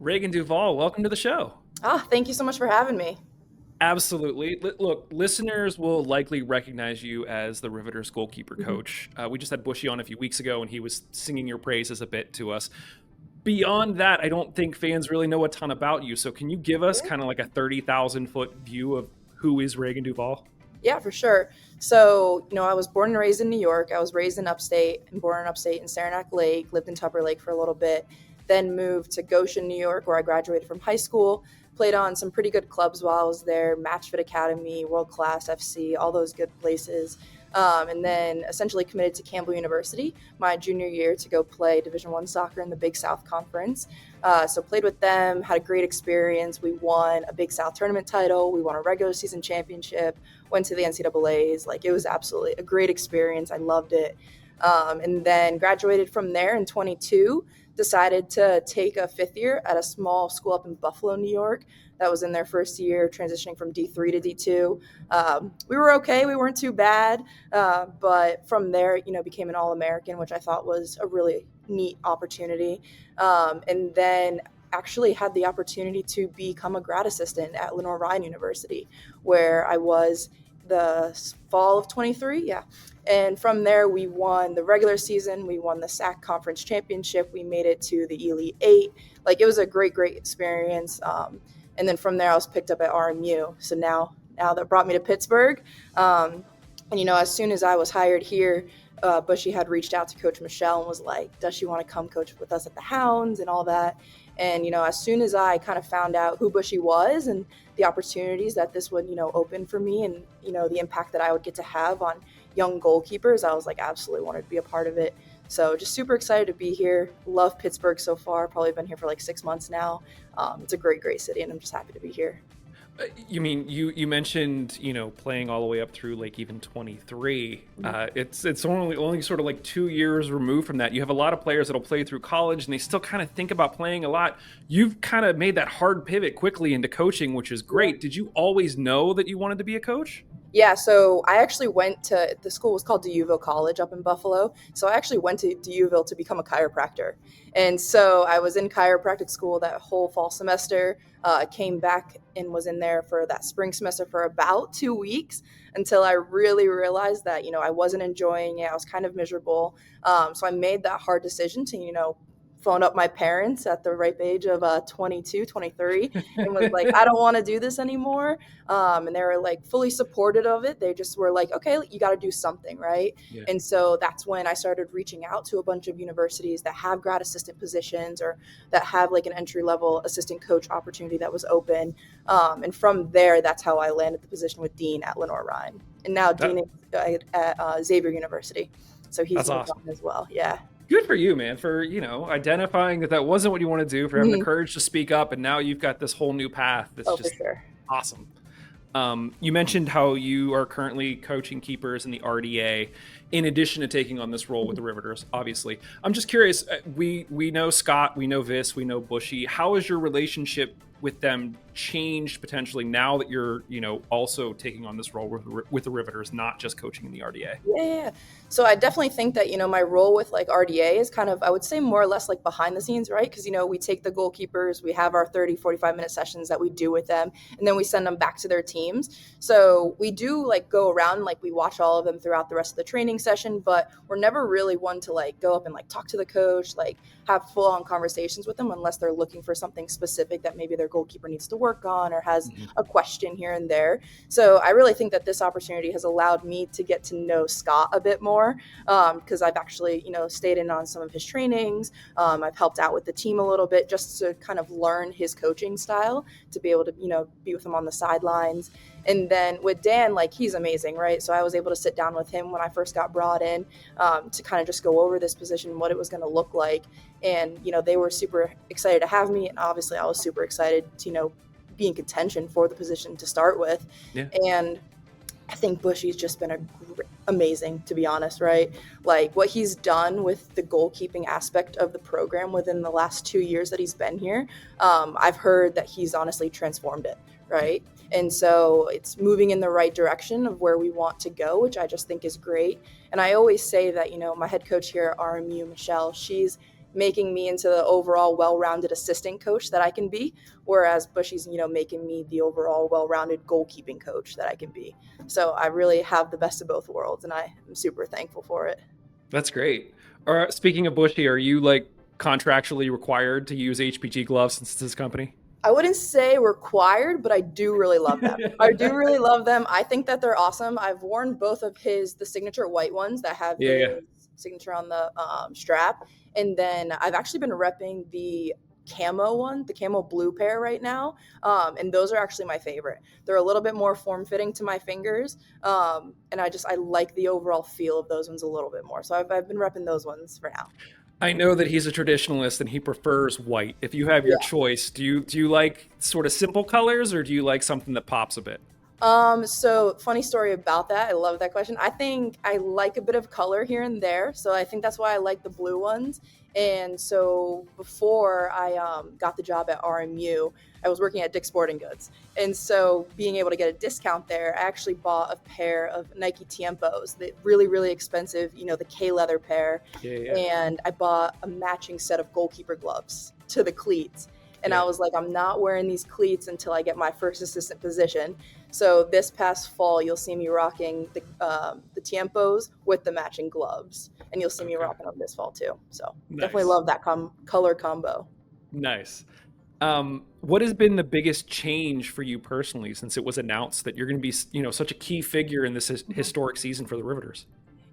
Reaghan Duval, welcome to the show. Thank you so much for having me. Absolutely. Look, listeners will likely recognize you as the Riveters goalkeeper Mhm. coach. We just had Bushy on a few weeks ago, and he was singing your praises a bit to us. Beyond that, I don't think fans really know a ton about you. So, can you give us kind of like a 30,000-foot view of who is Reaghan Duval? Yeah, for sure. So, I was born and raised in New York. I was raised in upstate and born in upstate in Saranac Lake, lived in Tupper Lake for a little bit, then moved to Goshen, New York, where I graduated from high school. Played on some pretty good clubs while I was there, Matchfit Academy, World Class FC, all those good places. And then essentially committed to Campbell University my junior year to go play Division I soccer in the Big South Conference. So played with them, had a great experience. We won a Big South tournament title. We won a regular season championship, went to the NCAAs. Like, it was absolutely a great experience. I loved it. And then graduated from there in 22, decided to take a fifth year at a small school up in Buffalo, New York. That was in their first year, transitioning from D3 to D2. We were okay. We weren't too bad. But from there, became an All-American, which I thought was a really neat opportunity. And then actually had the opportunity to become a grad assistant at Lenoir-Rhyne University, where I was the fall of 23. Yeah. And from there, we won the regular season. We won the SAC Conference Championship. We made it to the Elite Eight. Like, it was a great, great experience. And then from there, I was picked up at RMU. So now that brought me to Pittsburgh. And as soon as I was hired here, Bushy had reached out to Coach Michelle and was like, does she want to come coach with us at the Hounds and all that? And, as soon as I kind of found out who Bushy was and the opportunities that this would, open for me and, the impact that I would get to have on young goalkeepers, I was like, absolutely wanted to be a part of it. So just super excited to be here. Love Pittsburgh so far. Probably been here for like 6 months now. It's a great, great city, and I'm just happy to be here. You mean you mentioned playing all the way up through like even 23. It's only sort of like 2 years removed from that. You have a lot of players that'll play through college and they still kind of think about playing a lot. You've kind of made that hard pivot quickly into coaching, which is great. Did you always know that you wanted to be a coach? Yeah, so I actually went to the school was called DeUville College up in Buffalo. So I actually went to DeUville to become a chiropractor. And so I was in chiropractic school that whole fall semester, came back and was in there for that spring semester for about 2 weeks until I really realized that, I wasn't enjoying it. I was kind of miserable. So I made that hard decision to, phone up my parents at the ripe age of 22, 23, and was like, I don't want to do this anymore. And they were like fully supportive of it. They just were like, okay, you got to do something, right? Yeah. And so that's when I started reaching out to a bunch of universities that have grad assistant positions or that have like an entry level assistant coach opportunity that was open. And from there, that's how I landed the position with Dean at Lenoir-Rhyne. And now That, Dean is at Xavier University. So he's that's moved awesome. on as well. Yeah. Good for you, man, for identifying that wasn't what you want to do, for having the Mhm. courage to speak up, and now you've got this whole new path that's Oh, for just sure. awesome. You mentioned how you are currently coaching keepers in the RDA, in addition to taking on this role with the Riveters. Obviously, I'm just curious. We know Scott, we know Vis, we know Bushy. How has your relationship with them changed potentially now that you're also taking on this role with the Riveters, not just coaching in the RDA? Yeah. So I definitely think that, my role with like RDA is kind of, I would say more or less like behind the scenes, right? Because, we take the goalkeepers, we have our 30, 45-minute sessions that we do with them, and then we send them back to their teams. So we do like go around, like we watch all of them throughout the rest of the training session, but we're never really one to like go up and like talk to the coach, like have full on conversations with them unless they're looking for something specific that maybe their goalkeeper needs to work on or has Mhm. a question here and there. So I really think that this opportunity has allowed me to get to know Scott a bit more, because I've actually, stayed in on some of his trainings. I've helped out with the team a little bit just to kind of learn his coaching style to be able to, be with him on the sidelines. And then with Dan, like, he's amazing, right? So I was able to sit down with him when I first got brought in, to kind of just go over this position, what it was going to look like. And, they were super excited to have me. And obviously I was super excited to, be in contention for the position to start with. Yeah. And I think Bushy's just been amazing, to be honest, right? Like, what he's done with the goalkeeping aspect of the program within the last 2 years that he's been here, I've heard that he's honestly transformed it, right? And so it's moving in the right direction of where we want to go, which I just think is great. And I always say that, my head coach here at RMU, Michelle, she's making me into the overall well-rounded assistant coach that I can be, whereas Bushy's, making me the overall well-rounded goalkeeping coach that I can be. So I really have the best of both worlds, and I am super thankful for it. That's great. Speaking of Bushy, are you like contractually required to use HPG gloves since it's his company? I wouldn't say required, but I do really love them. I do really love them. I think that they're awesome. I've worn both of the signature white ones that have Yeah, his yeah. signature on the strap. And then I've actually been repping the camo one, the camo blue pair right now. And those are actually my favorite. They're a little bit more form-fitting to my fingers. And I like the overall feel of those ones a little bit more. So I've been repping those ones for now. I know that he's a traditionalist and he prefers white. If you have your Yeah. choice, do you like sort of simple colors or do you like something that pops a bit? So funny story about that. I love that question. I think I like a bit of color here and there. So I think that's why I like the blue ones. And so before I got the job at RMU, I was working at Dick's Sporting Goods. And so being able to get a discount there, I actually bought a pair of Nike Tiempos, the really, really expensive, the K leather pair. Yeah, yeah, And I bought a matching set of goalkeeper gloves to the cleats. And I yeah. was like, I'm not wearing these cleats until I get my first assistant position. So this past fall, you'll see me rocking the Tiempos with the matching gloves, and you'll see me Okay. rocking them this fall too. So definitely Nice. love that color combo. Nice. What has been the biggest change for you personally since it was announced that you're going to be, such a key figure in this historic season for the Riveters?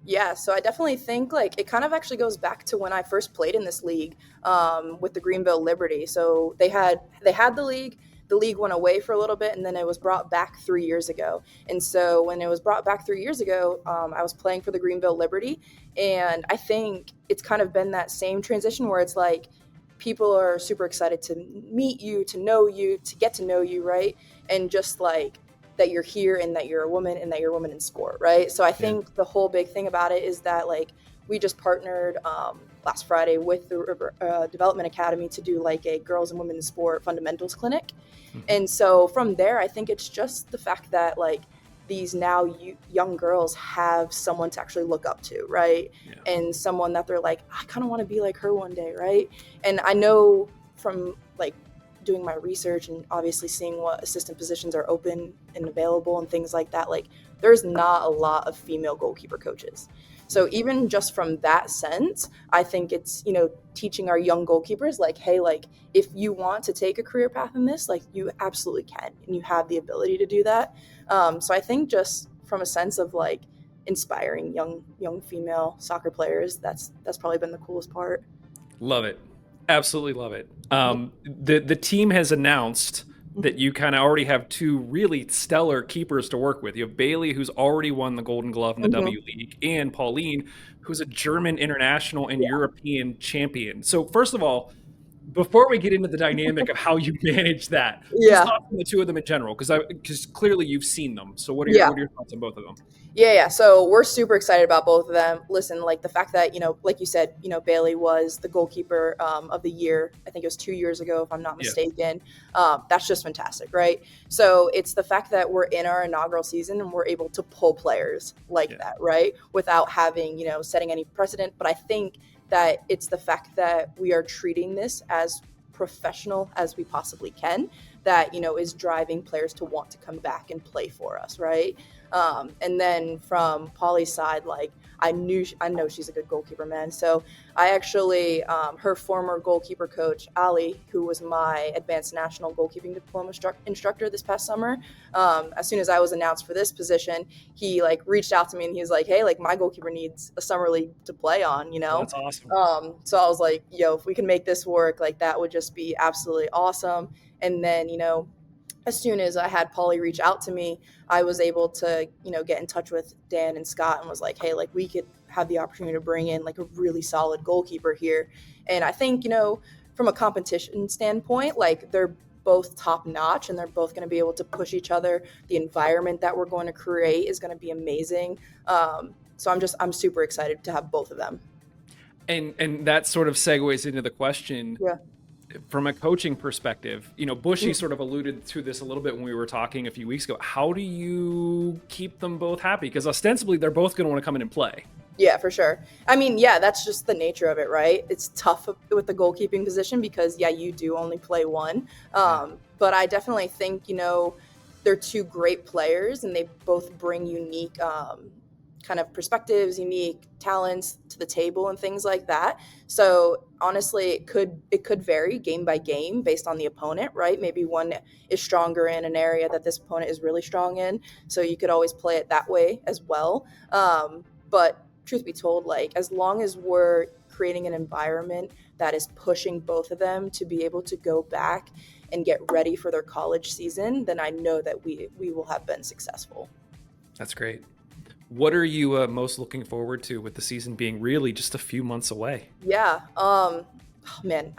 Yeah, so I definitely think like it kind of actually goes back to when I first played in this league with the Greenville Liberty. So they had the league. The league went away for a little bit, and then it was brought back 3 years ago. And so when it was brought back 3 years ago, I was playing for the Greenville Liberty, and I think it's kind of been that same transition where it's like people are super excited to meet you, to know you, to get to know you, right? And just like that you're here and that you're a woman and that you're a woman in sport, right? So I Yeah. think the whole big thing about it is that like we just partnered last Friday with the Development Academy to do like a girls and women in sport fundamentals clinic. Mhm. And so from there, I think it's just the fact that like these now young girls have someone to actually look up to, right? Yeah. And someone that they're like, I kind of want to be like her one day, right? And I know from like doing my research and obviously seeing what assistant positions are open and available and things like that, like there's not a lot of female goalkeeper coaches. So even just from that sense, I think it's, teaching our young goalkeepers like, hey, like if you want to take a career path in this, like you absolutely can, and you have the ability to do that. So I think just from a sense of like inspiring young female soccer players, that's probably been the coolest part. Love it. Absolutely love it. The team has announced that you kind of already have two really stellar keepers to work with. You have Bailey, who's already won the Golden Glove in the Mm-hmm. W League, and Pauline, who's a German international and European champion. So, first of all, before we get into the dynamic of how you manage that, just Yeah. thoughts on the two of them in general, because clearly you've seen them. So, Yeah. what are your thoughts on both of them? Yeah. So we're super excited about both of them. Listen, like the fact that, like you said, Bailey was the goalkeeper of the year. I think it was 2 years ago, if I'm not Yeah, mistaken. That's just fantastic, right? So it's the fact that we're in our inaugural season and we're able to pull players like yeah, that, right? Without having, setting any precedent. But I think that it's the fact that we are treating this as professional as we possibly can that, is driving players to want to come back and play for us, right? And then from Polly's side, like I know she's a good goalkeeper, man. So I actually, her former goalkeeper coach, Ali, who was my advanced national goalkeeping diploma instructor this past summer, as soon as I was announced for this position, he like reached out to me and he was like, hey, like my goalkeeper needs a summer league to play on, well, that's awesome. So I was like, yo, if we can make this work, like that would just be absolutely awesome. And then, as soon as I had Paulie reach out to me, I was able to, get in touch with Dan and Scott and was like, hey, like we could have the opportunity to bring in like a really solid goalkeeper here. And I think, from a competition standpoint, like they're both top notch and they're both going to be able to push each other. The environment that we're going to create is going to be amazing. So I'm super excited to have both of them. And that sort of segues into the question Yeah. from a coaching perspective. Bushy sort of alluded to this a little bit when we were talking a few weeks ago. How do you keep them both happy? Because ostensibly they're both going to want to come in and play. Yeah, for sure. I mean, yeah, that's just the nature of it, right? It's tough with the goalkeeping position because, yeah, you do only play one. Yeah. But I definitely think, they're two great players and they both bring unique kind of perspectives, unique talents to the table and things like that. So honestly, it could vary game by game based on the opponent, right? Maybe one is stronger in an area that this opponent is really strong in. So you could always play it that way as well. But truth be told, like as long as we're creating an environment that is pushing both of them to be able to go back and get ready for their college season, then I know that we will have been successful. That's great. What are you most looking forward to with the season being really just a few months away? Yeah. Man,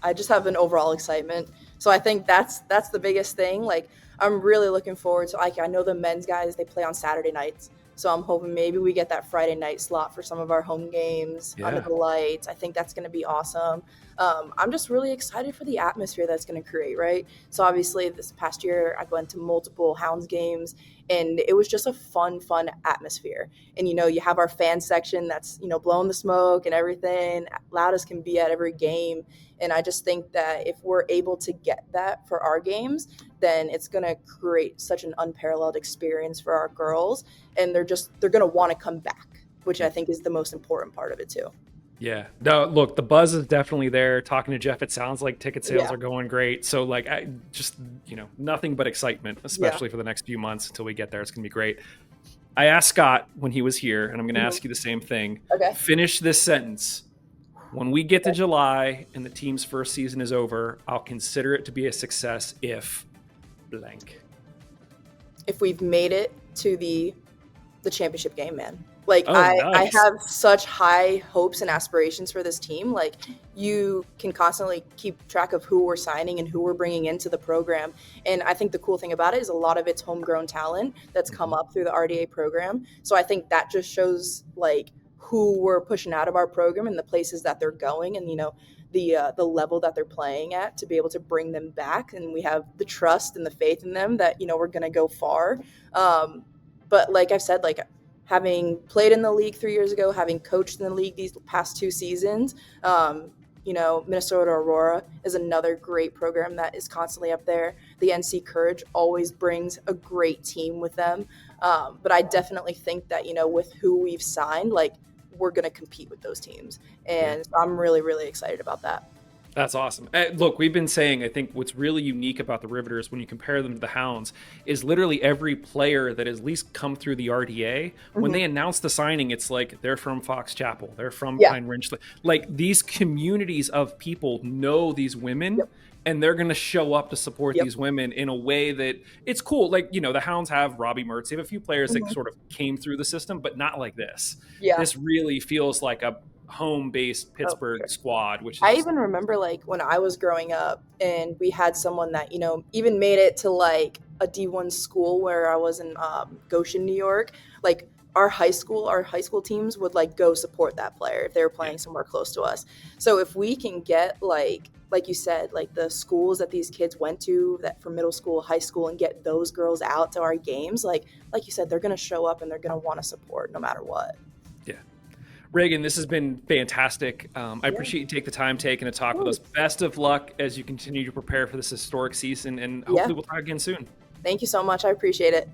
I just have an overall excitement. So I think that's the biggest thing. Like I'm really looking forward to, like, I know the men's guys, they play on Saturday nights. So I'm hoping maybe we get that Friday night slot for some of our home games under Yeah. the lights. I think that's going to be awesome. I'm just really excited for the atmosphere that's going to create, right? So obviously this past year I went to multiple Hounds games and it was just a fun atmosphere. And, you have our fan section that's, blowing the smoke and everything, loud as can be at every game. And I just think that if we're able to get that for our games, then it's going to create such an unparalleled experience for our girls. And they're going to want to come back, which I think is the most important part of it too. Yeah. No, look, the buzz is definitely there. Talking to Jeff, it sounds like ticket sales Yeah. are going great. So like I just, nothing but excitement, Yeah. especially for the next few months until we get there. It's going to be great. I asked Scott when he was here, and I'm going to Mhm. ask you the same thing. Okay. Finish this sentence. When we get to July and the team's first season is over, I'll consider it to be a success if blank. If we've made it to the championship game, man. Like Oh, I nice. have such high hopes and aspirations for this team. Like you can constantly keep track of who we're signing and who we're bringing into the program. And I think the cool thing about it is a lot of it's homegrown talent that's come up through the RDA program. So I think that just shows like who we're pushing out of our program and the places that they're going, and the level that they're playing at to be able to bring them back. And we have the trust and the faith in them that we're going to go far. But like I've said, like having played in the league 3 years ago, having coached in the league these past 2 seasons, Minnesota Aurora is another great program that is constantly up there. The NC Courage always brings a great team with them. But I definitely think that, with who we've signed, like we're going to compete with those teams. And I'm really, really excited about that. That's awesome. Look, we've been saying, I think what's really unique about the Riveters when you compare them to the Hounds is literally every player that has at least come through the RDA, when Mm-hmm. they announce the signing, it's like they're from Fox Chapel, they're from Yeah. Pine Ridge. Like these communities of people know these women. Yep. And they're going to show up to support Yep. these women in a way that it's cool. Like, the Hounds have Robbie Mertz. They have a few players that Mm-hmm. sort of came through the system, but not like this. Yeah. This really feels like a home-based Oh, for Pittsburgh sure. squad, which is I just even remember like when I was growing up and we had someone that, even made it to like a D1 school where I was in Goshen, New York. Like our high school teams would like go support that player if they were playing somewhere close to us. So if we can get like you said, like the schools that these kids went to that for middle school, high school, and get those girls out to our games, like you said, they're going to show up and they're going to want to support no matter what. yeah. Reaghan, this has been fantastic. I appreciate you taking the time taking to talk with us. Best of luck as you continue to prepare for this historic season, and Yeah. hopefully we'll talk again soon. Thank you so much. I appreciate it.